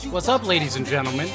What's up, ladies and gentlemen?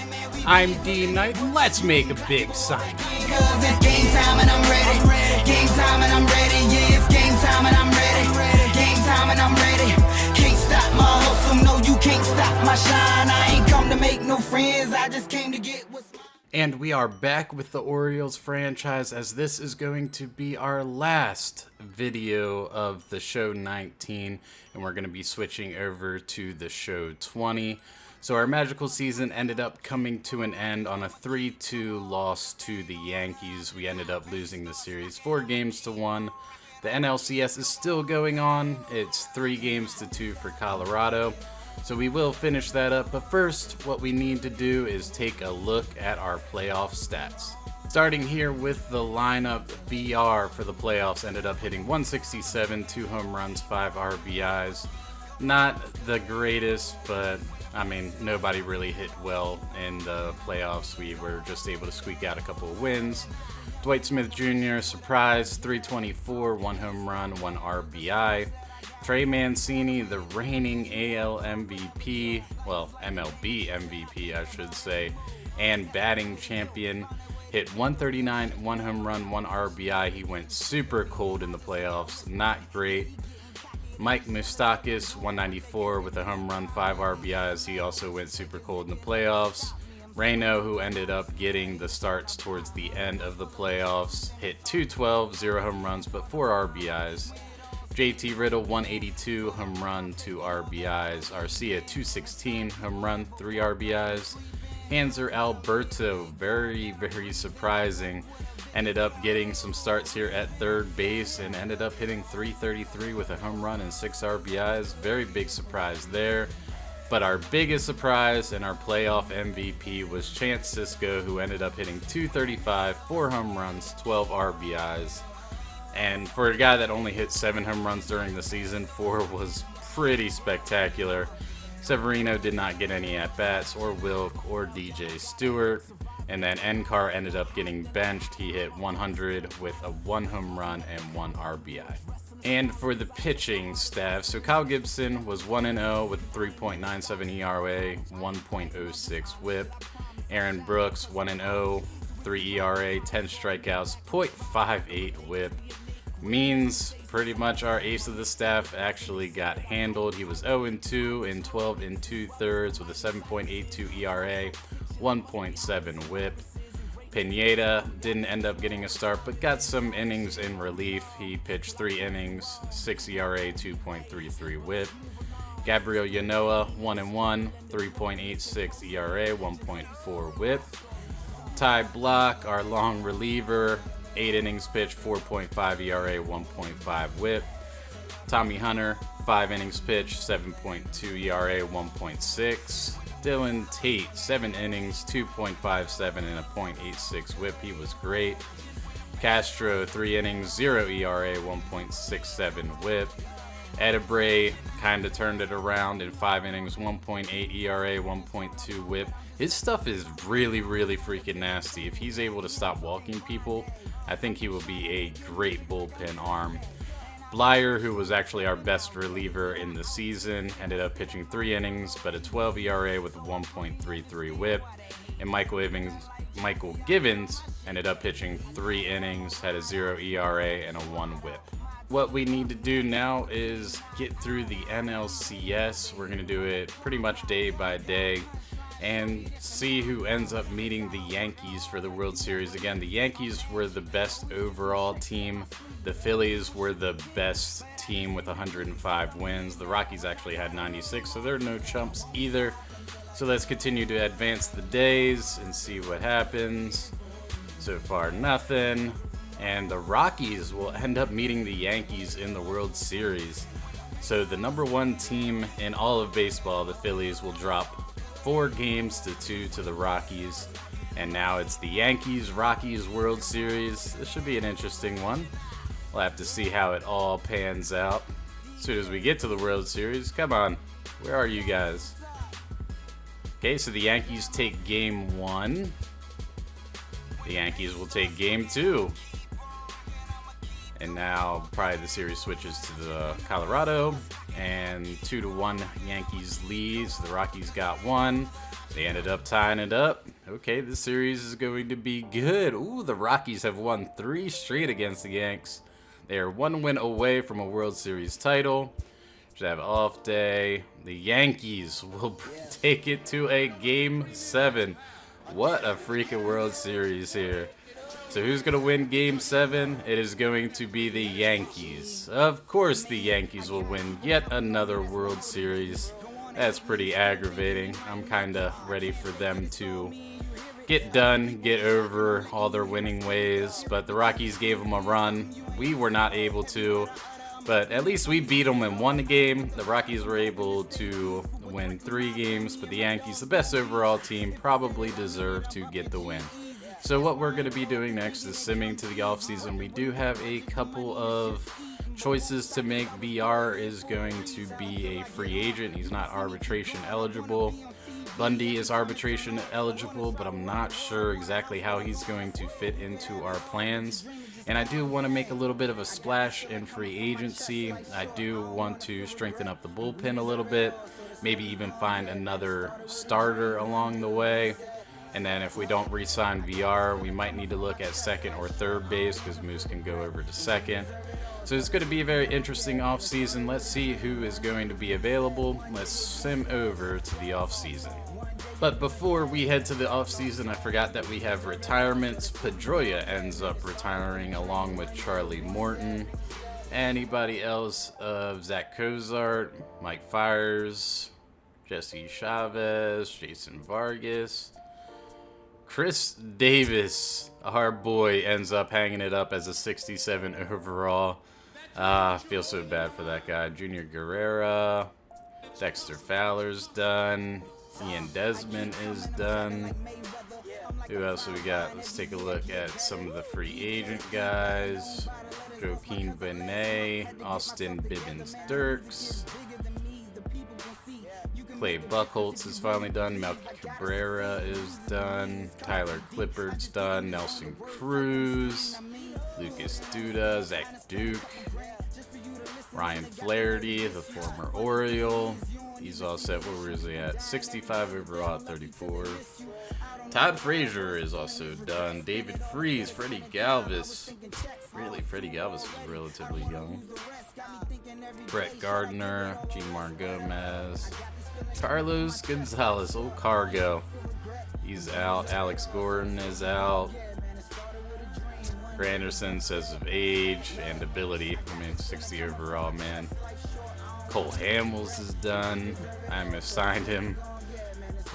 I'm D.Knight. Let's make a big sign. Cause it's game time and I'm ready. Game time and I'm ready. Yeah, it's game time and I'm ready. Game time and I'm ready. Can't stop my hustle. No, you can't stop my shine. I ain't come to make no friends. I just came to get what's mine. And we are back with the Orioles franchise, as this is going to be our last video of the show 19, and we're going to be switching over to the show 20. So our magical season ended up coming to an end on a 3-2 loss to the Yankees. We ended up losing the series 4-1. The NLCS is still going on. It's 3-2 for Colorado. So we will finish that up, but first, what we need to do is take a look at our playoff stats. Starting here with the lineup, VR for the playoffs ended up hitting 167, 2 home runs, 5 RBIs. Not the greatest, but I mean, nobody really hit well in the playoffs. We were just able to squeak out a couple of wins. Dwight Smith Jr., surprise, 324, 1 home run, 1 RBI. Trey Mancini, the reigning AL MVP, well, MLB MVP, I should say, and batting champion, hit 139, 1 home run, 1 RBI. He went super cold in the playoffs, not great. Mike Moustakas, 194 with a home run, 5 RBIs. He also went super cold in the playoffs. Reno, who ended up getting the starts towards the end of the playoffs, hit 212, 0 home runs, but 4 RBIs. JT Riddle, 182, home run, 2 RBIs. Arcia, 216, home run, 3 RBIs. Hanser Alberto, very, very surprising. Ended up getting some starts here at third base and ended up hitting 333 with a home run and 6 RBIs. Very big surprise there. But our biggest surprise and our playoff MVP was Chance Sisco, who ended up hitting 235, 4 home runs, 12 RBIs. And for a guy that only hit 7 home runs during the season, 4 was pretty spectacular. Severino did not get any at-bats, or Wilk, or DJ Stewart. And then Enccar ended up getting benched. He hit 100 with a 1 home run and 1 RBI. And for the pitching staff, so Kyle Gibson was 1-0 with 3.97 ERA, 1.06 whip. Aaron Brooks, 1-0, 3 ERA, 10 strikeouts, .58 whip. Means pretty much our ace of the staff actually got handled. He was 0-2 in 12 2/3 with a 7.82 ERA, 1.7 whip. Pineda didn't end up getting a start, but got some innings in relief. He pitched 3 innings, 6 ERA, 2.33 whip. Gabriel Yanoa, 1-1, 3.86 ERA, 1.4 whip. Ty Block, our long reliever, 8 innings pitched, 4.5 ERA, 1.5 whip. Tommy Hunter, 5 innings pitched, 7.2 ERA, 1.6. Dylan Tate, 7 innings, 2.57 and a .86 whip. He was great. Castro, 3 innings, 0 ERA, 1.67 whip. Edebray kind of turned it around in 5 innings, 1.8 ERA, 1.2 whip. His stuff is really, really freaking nasty. If he's able to stop walking people, I think he will be a great bullpen arm. Blyer, who was actually our best reliever in the season, ended up pitching 3 innings, but a 12 ERA with a 1.33 whip. And Michael Givens ended up pitching 3 innings, had a 0 ERA and a 1 whip. What we need to do now is get through the NLCS. We're going to do it pretty much day by day and see who ends up meeting the Yankees for the World Series. Again, the Yankees were the best overall team. The Phillies were the best team with 105 wins. The Rockies actually had 96, so they're no chumps either. So let's continue to advance the days and see what happens. So far, nothing. And the Rockies will end up meeting the Yankees in the World Series. So the number 1 team in all of baseball, the Phillies, will drop 4-2 to the Rockies. And now it's the Yankees-Rockies World Series. This should be an interesting one. We'll have to see how it all pans out. As soon as we get to the World Series, come on, where are you guys? Okay, so the Yankees take game 1. The Yankees will take game 2. And now probably the series switches to the Colorado, and 2-1 Yankees leads. The Rockies got 1. They ended up tying it up. Okay, this series is going to be good. Ooh, the Rockies have won 3 straight against the Yanks. They are 1 win away from a World Series title. Should have off day. The Yankees will take it to a Game 7. What a freaking World Series here. So who's going to win Game 7? It is going to be the Yankees. Of course the Yankees will win yet another World Series. That's pretty aggravating. I'm kind of ready for them to get done, get over all their winning ways. But the Rockies gave them a run. We were not able to. But at least we beat them in 1 game. The Rockies were able to win 3 games. But the Yankees, the best overall team, probably deserve to get the win. So what we're going to be doing next is simming to the offseason. We do have a couple of choices to make. VR is going to be a free agent. He's not arbitration eligible. Bundy is arbitration eligible, but I'm not sure exactly how he's going to fit into our plans. And I do want to make a little bit of a splash in free agency. I do want to strengthen up the bullpen a little bit, maybe even find another starter along the way. And then if we don't re-sign VR, we might need to look at second or third base because Moose can go over to second. So it's going to be a very interesting offseason. Let's see who is going to be available. Let's sim over to the offseason. But before we head to the offseason, I forgot that we have retirements. Pedroia ends up retiring along with Charlie Morton. Anybody else of Zach Cozart, Mike Fiers, Jesse Chavez, Jason Vargas. Chris Davis, our boy, ends up hanging it up as a 67 overall. I feel so bad for that guy. Junior Guerrera, Dexter Fowler's done. Ian Desmond is done. Who else have we got? Let's take a look at some of the free agent guys. Joaquin Benet, Austin Bibbins-Dirks. Clay Buchholz is finally done. Melky Cabrera is done. Tyler Clippard's done. Nelson Cruz. Lucas Duda. Zach Duke. Ryan Flaherty, the former Oriole. He's all set. Where is he at? 65 overall at 34. Todd Frazier is also done. David Freese, Freddie Galvis. Really, Freddie Galvis was relatively young. Brett Gardner, G-Mar Gomez. Carlos Gonzalez, old Cargo. He's out. Alex Gordon is out. Granderson says of age and ability. 60 overall, man. Cole Hamels is done. I missigned him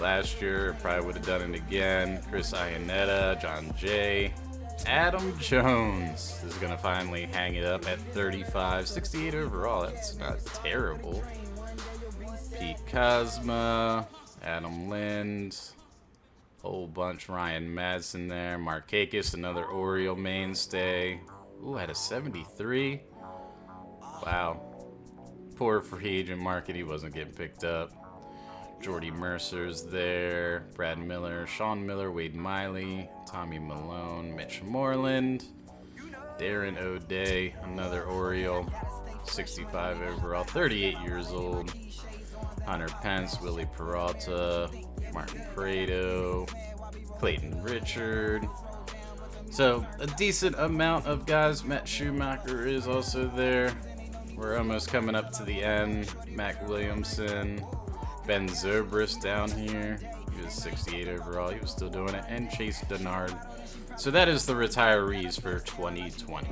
last year. Probably would have done it again. Chris Iannetta, John Jay. Adam Jones is going to finally hang it up at 35. 68 overall. That's not terrible. Pete Cosma. Adam Lind. Whole bunch. Ryan Madsen there. Markakis, another Oriole mainstay. Ooh, had a 73. Wow. Poor free agent market. He wasn't getting picked up. Jordy Mercer's there. Brad Miller. Sean Miller. Wade Miley. Tommy Malone. Mitch Moreland. Darren O'Day. Another Oriole. 65 overall. 38 years old. Hunter Pence. Willie Peralta. Martin Prado. Clayton Richard. So, a decent amount of guys. Matt Schumacher is also there. We're almost coming up to the end. Mac Williamson. Ben Zobrist down here. He was 68 overall. He was still doing it. And Chase Denard. So that is the retirees for 2020.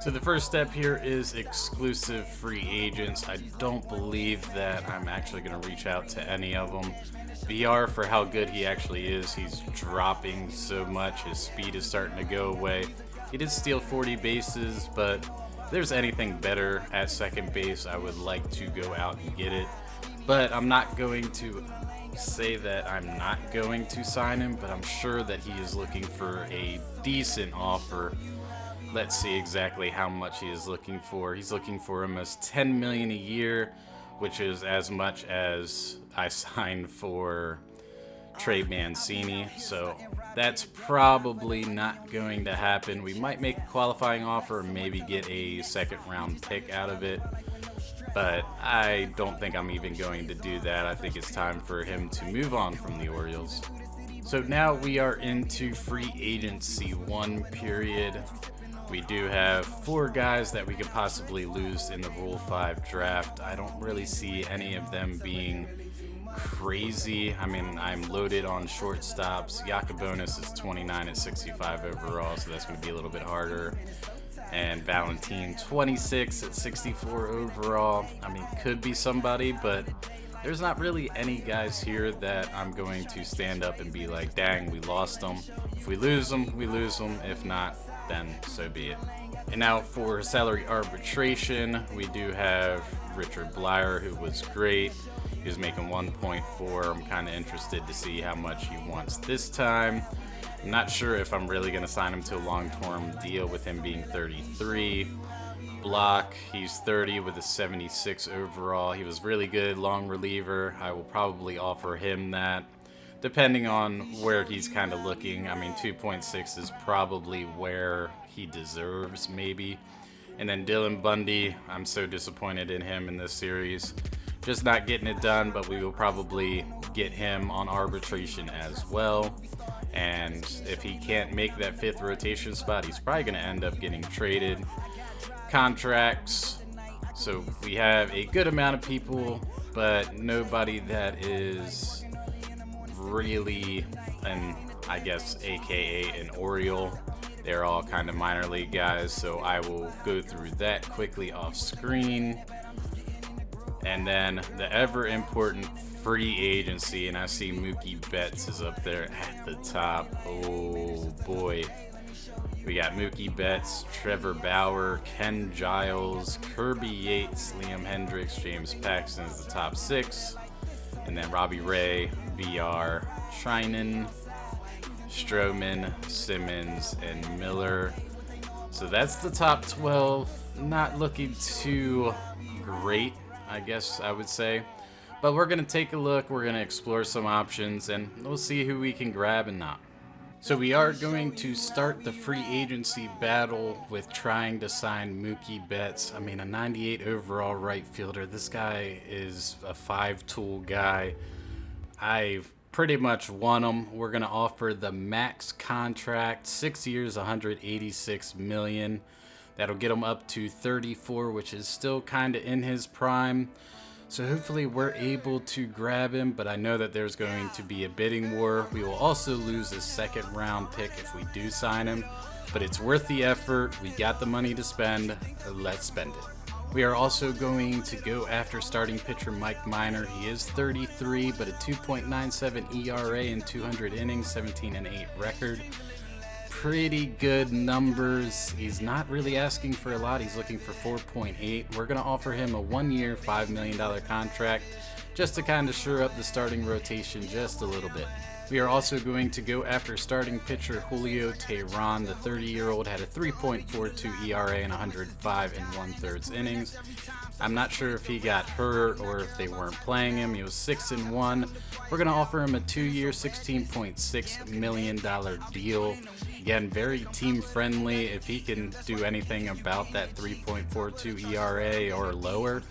So the first step here is exclusive free agents. I don't believe that I'm actually going to reach out to any of them. VR, for how good he actually is, he's dropping so much. His speed is starting to go away. He did steal 40 bases, but if there's anything better at second base, I would like to go out and get it. But I'm not going to say that I'm not going to sign him, but I'm sure that he is looking for a decent offer. Let's see exactly how much he is looking for. He's looking for almost $10 million a year, which is as much as I signed for Trey Mancini. So that's probably not going to happen. We might make a qualifying offer, or maybe get a second round pick out of it. but I don't think I'm even going to do that. I think it's time for him to move on from the Orioles. So now we are into free agency 1 period. We do have 4 guys that we could possibly lose in the Rule 5 draft. I don't really see any of them being crazy. I mean, I'm loaded on shortstops. Yacobonis is 29 at 65 overall, so that's going to be a little bit harder. And Valentin, 26 at 64 overall. I mean, could be somebody, but there's not really any guys here that I'm going to stand up and be like, dang, we lost them. If we lose them, we lose them. If not, then so be it. And now for salary arbitration, we do have Richard Blyer, who was great. He was making 1.4. I'm kind of interested to see how much he wants this time. I'm not sure if I'm really going to sign him to a long-term deal with him being 33. Block, he's 30 with a 76 overall. He was really good, long reliever. I will probably offer him that, depending on where he's kind of looking. I mean, 2.6 is probably where he deserves, maybe. And then Dylan Bundy, I'm so disappointed in him in this series. Just not getting it done, but we will probably get him on arbitration as well. And if he can't make that 5th rotation spot, he's probably going to end up getting traded. Contracts. So we have a good amount of people, but nobody that is really I guess, aka an Oriole. They're all kind of minor league guys, so I will go through that quickly off screen. And then the ever important free agency, and I see Mookie Betts is up there at the top. Oh boy. We got Mookie Betts, Trevor Bauer, Ken Giles, Kirby Yates, Liam Hendricks, James Paxton is the top 6. And then Robbie Ray, VR, Treinen, Stroman, Simmons, and Miller. So that's the top 12. Not looking too great, I guess I would say. But we're going to take a look, we're going to explore some options, and we'll see who we can grab and not. So we are going to start the free agency battle with trying to sign Mookie Betts. I mean, a 98 overall right fielder. This guy is a 5-tool guy. I pretty much want him. We're going to offer the max contract, 6 years, $186 million. That'll get him up to 34, which is still kind of in his prime. So hopefully we're able to grab him, but I know that there's going to be a bidding war. We will also lose a 2nd round pick if we do sign him, but it's worth the effort. We got the money to spend. Let's spend it. We are also going to go after starting pitcher Mike Minor. He is 33, but a 2.97 ERA in 200 innings, 17-8 record. Pretty good numbers. He's not really asking for a lot. He's looking for 4.8. We're going to offer him a 1-year, $5 million contract just to kind of shore up the starting rotation just a little bit. We are also going to go after starting pitcher Julio Teheran. The 30-year-old had a 3.42 ERA in 105 1/3 innings. I'm not sure if he got hurt or if they weren't playing him. He was 6-1. We're going to offer him a 2-year, $16.6 million deal. Again, very team friendly. If he can do anything about that 3.42 ERA or lower,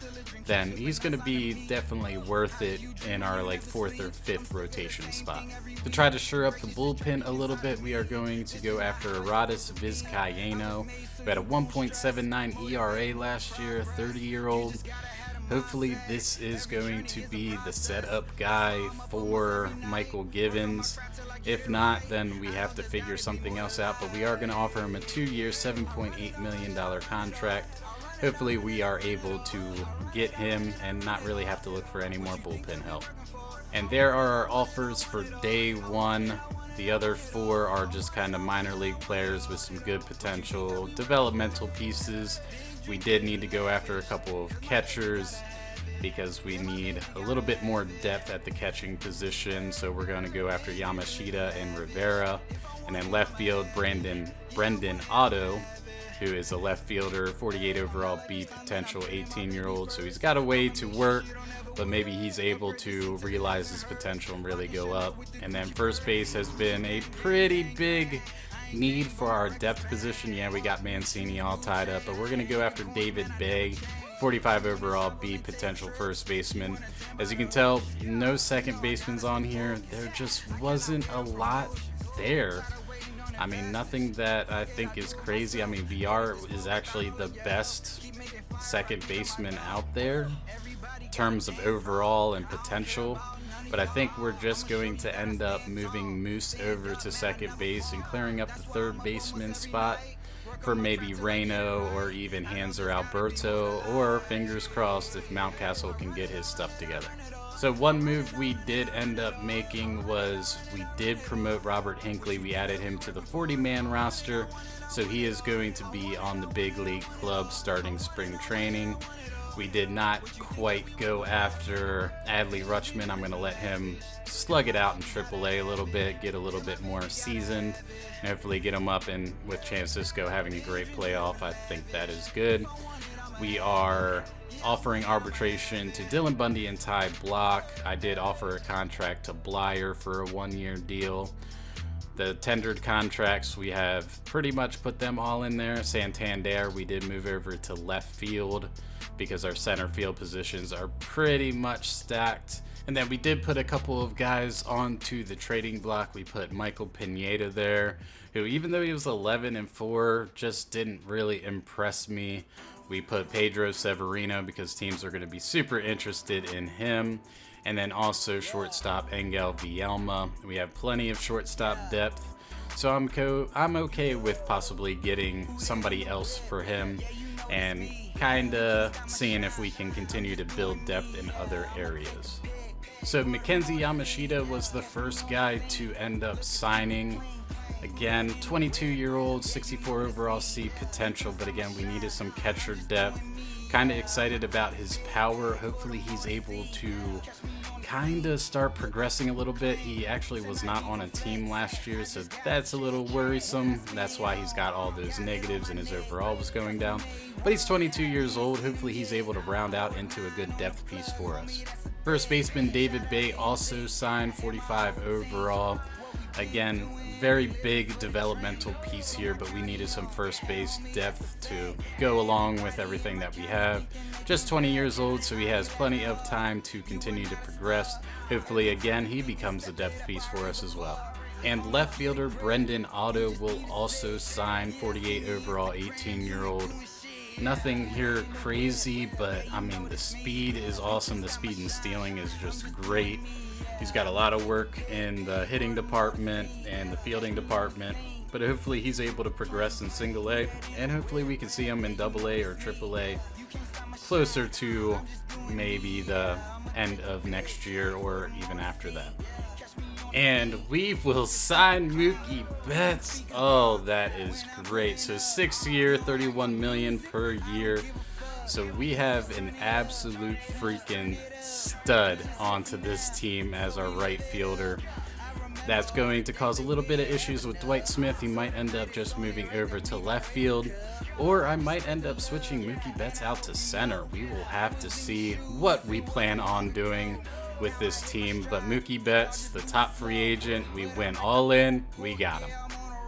then he's going to be definitely worth it in our 4th or 5th rotation spot. To try to shore up the bullpen a little bit, we are going to go after Aradis Vizcaíno, who had a 1.79 ERA last year, a 30-year-old. Hopefully this is going to be the setup guy for Michael Givens. If not, then we have to figure something else out, but we are going to offer him a 2-year, $7.8 million contract. Hopefully we are able to get him and not really have to look for any more bullpen help. And there are our offers for day 1. The other 4 are just kind of minor league players with some good potential, developmental pieces. We did need to go after a couple of catchers because we need a little bit more depth at the catching position. So we're going to go after Yamashita and Rivera. And then left field, Brendan Otto, who is a left fielder, 48 overall B potential, 18-year-old. So he's got a way to work, but maybe he's able to realize his potential and really go up. And then first base has been a pretty big need for our depth position. Yeah, we got Mancini all tied up, but we're going to go after David Bay, 45 overall, B potential first baseman. As you can tell, no second basemans on here. There just wasn't a lot there. I mean, nothing that I think is crazy. I mean, VR is actually the best second baseman out there in terms of overall and potential. But I think we're just going to end up moving Moose over to second base and clearing up the third baseman spot for maybe Reno or even Hanser Alberto, or fingers crossed if Mountcastle can get his stuff together. So one move we did end up making was we did promote Robert Hinckley. We added him to the 40-man roster, so he is going to be on the big league club starting spring training. We did not quite go after Adley Rutschman. I'm going to let him slug it out in AAA a little bit, get a little bit more seasoned, and hopefully get him up. And with Francisco having a great playoff, I think that is good. We are offering arbitration to Dylan Bundy and Ty Block. I did offer a contract to Blyer for a one-year deal. The tendered contracts, we have pretty much put them all in there. Santander, we did move over to left field because our center field positions are pretty much stacked. And then we did put a couple of guys onto the trading block. We put Michael Pineda there, who even though he was 11-4, just didn't really impress me. We put Pedro Severino because teams are going to be super interested in him. And then also shortstop Engel Vielma. We have plenty of shortstop depth. So I'm okay with possibly getting somebody else for him and kind of seeing if we can continue to build depth in other areas. So Mackenzie Yamashita was the first guy to end up signing. Again, 22-year-old, 64 overall C potential, but again, we needed some catcher depth. Kind of excited about his power. Hopefully he's able to kind of start progressing a little bit. He actually was not on a team last year, so that's a little worrisome. That's why he's got all those negatives and his overall was going down. But he's 22 years old. Hopefully he's able to round out into a good depth piece for us. First baseman David Bay also signed, 45 overall. Again, very big developmental piece here, but we needed some first base depth to go along with everything that we have. Just 20 years old, so he has plenty of time to continue to progress. Hopefully, again, he becomes a depth piece for us as well. And left fielder Brendan Otto will also sign, 48 overall, 18-year-old. Nothing here crazy, but I mean, the speed is awesome. The speed and stealing is just great. He's got a lot of work in the hitting department and the fielding department, but hopefully he's able to progress in single A, and hopefully we can see him in double A or triple A closer to maybe the end of next year or even after that. And we will sign Mookie Betts. Oh, that is great. So 6-year, $31 million per year. So we have an absolute freaking stud onto this team as our right fielder. That's going to cause a little bit of issues with Dwight Smith. He might end up just moving over to left field, or I might end up switching Mookie Betts out to center. We will have to see what we plan on doing with this team, but Mookie Betts, the top free agent, we went all in, we got him.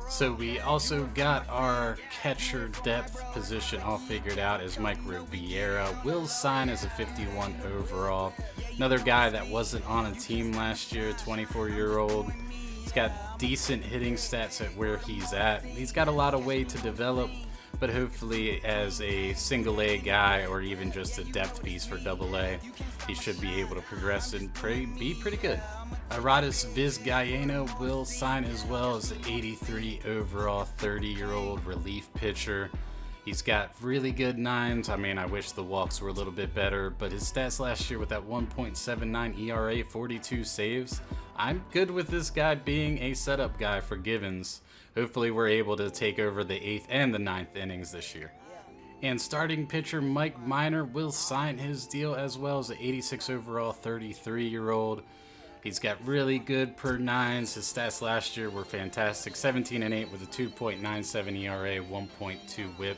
So we also got our catcher depth position all figured out as Mike Riviera will sign as a 51 overall. Another guy that wasn't on a team last year, 24-year-old. He's got decent hitting stats at where he's at. He's got a lot of way to develop, but hopefully as a single A guy or even just a depth piece for double A, he should be able to progress and be pretty good. Aradis Vizcaíno will sign as well as the 83 overall 30-year-old relief pitcher. He's got really good nines. I mean, I wish the walks were a little bit better, but his stats last year with that 1.79 ERA, 42 saves, I'm good with this guy being a setup guy for Givens. Hopefully we're able to take over the 8th and the 9th innings this year. And starting pitcher Mike Minor will sign his deal as well as the 86 overall 33-year-old. He's got really good per nines. His stats last year were fantastic. 17-8 with a 2.97 ERA, 1.2 whip.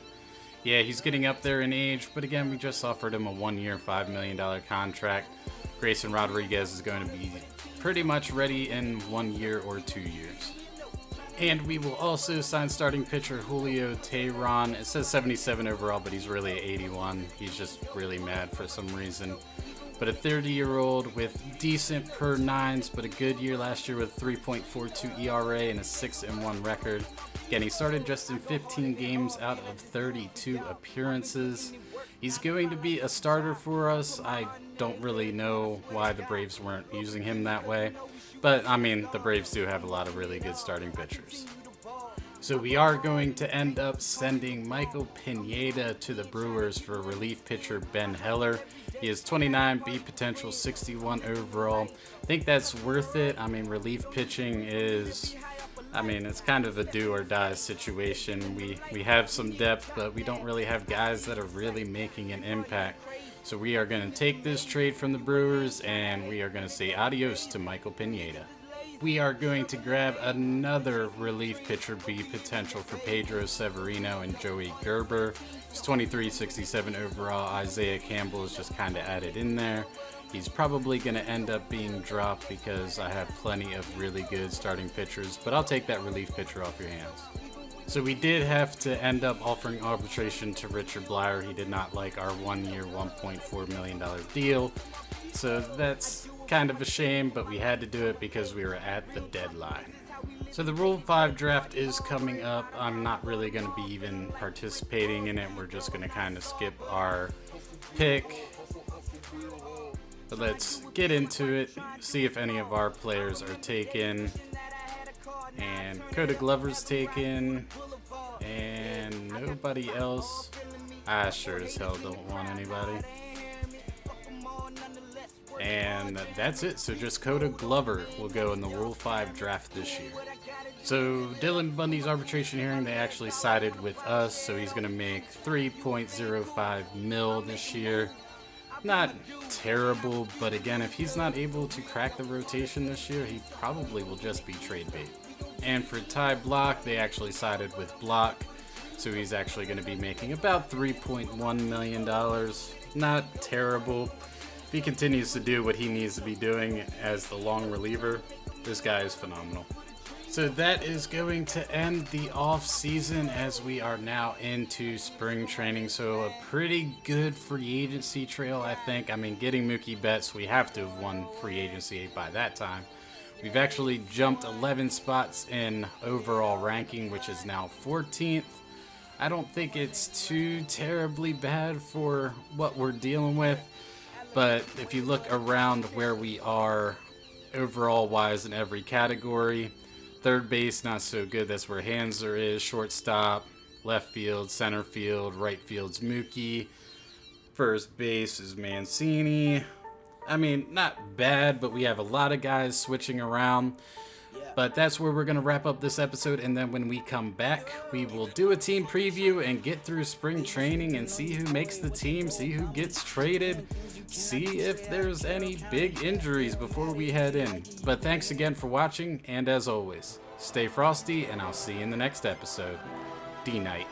Yeah, he's getting up there in age, but again, we just offered him a 1-year, $5 million contract. Grayson Rodriguez is going to be pretty much ready in 1 year or 2 years. And we will also sign starting pitcher Julio Teheran. It says 77 overall, but he's really 81. He's just really mad for some reason. But a 30-year-old with decent per nines, but a good year last year with 3.42 ERA and a 6-1 record. Again, he started just in 15 games out of 32 appearances. He's going to be a starter for us. I don't really know why the Braves weren't using him that way. But, I mean, the Braves do have a lot of really good starting pitchers. So we are going to end up sending Michael Pineda to the Brewers for relief pitcher Ben Heller. He has 29 beat potential, 61 overall. I think that's worth it. I mean, relief pitching is... it's kind of a do or die situation. We have some depth, but we don't really have guys that are really making an impact. So we are going to take this trade from the Brewers, and we are going to say adios to Michael Pineda. We are going to grab another relief pitcher B potential for Pedro Severino and Joey Gerber. He's 23, 67 overall. Isaiah Campbell is just kind of added in there. He's probably going to end up being dropped because I have plenty of really good starting pitchers, but I'll take that relief pitcher off your hands. So we did have to end up offering arbitration to Richard Blyer. He did not like our 1-year, $1.4 million deal. So that's kind of a shame, but we had to do it because we were at the deadline. So the Rule 5 draft is coming up. I'm not really going to be even participating in it. We're just going to kind of skip our pick. But let's get into it, see if any of our players are taken. And Coda Glover's taken. And nobody else. I sure as hell don't want anybody. And that's it. So just Coda Glover will go in the Rule 5 draft this year. So Dylan Bundy's arbitration hearing, they actually sided with us. So he's going to make $3.05 million this year. Not terrible, but again, if he's not able to crack the rotation this year, he probably will just be trade bait. And for Ty Block, they actually sided with Block, so he's actually going to be making about $3.1 million. Not terrible. If he continues to do what he needs to be doing as the long reliever, this guy is phenomenal. So that is going to end the off season as we are now into spring training. So a pretty good free agency trail, I think. I mean, getting Mookie Betts, we have to have won free agency by that time. We've actually jumped 11 spots in overall ranking, which is now 14th. I don't think it's too terribly bad for what we're dealing with. But if you look around where we are overall wise in every category, third base, not so good. That's where Hanser is. Shortstop, left field, center field, right field's Mookie. First base is Mancini. I mean, not bad, but we have a lot of guys switching around. But that's where we're going to wrap up this episode. And then when we come back, we will do a team preview and get through spring training and see who makes the team, see who gets traded, see if there's any big injuries before we head in. But thanks again for watching, and as always, stay frosty, and I'll see you in the next episode. D.Knight.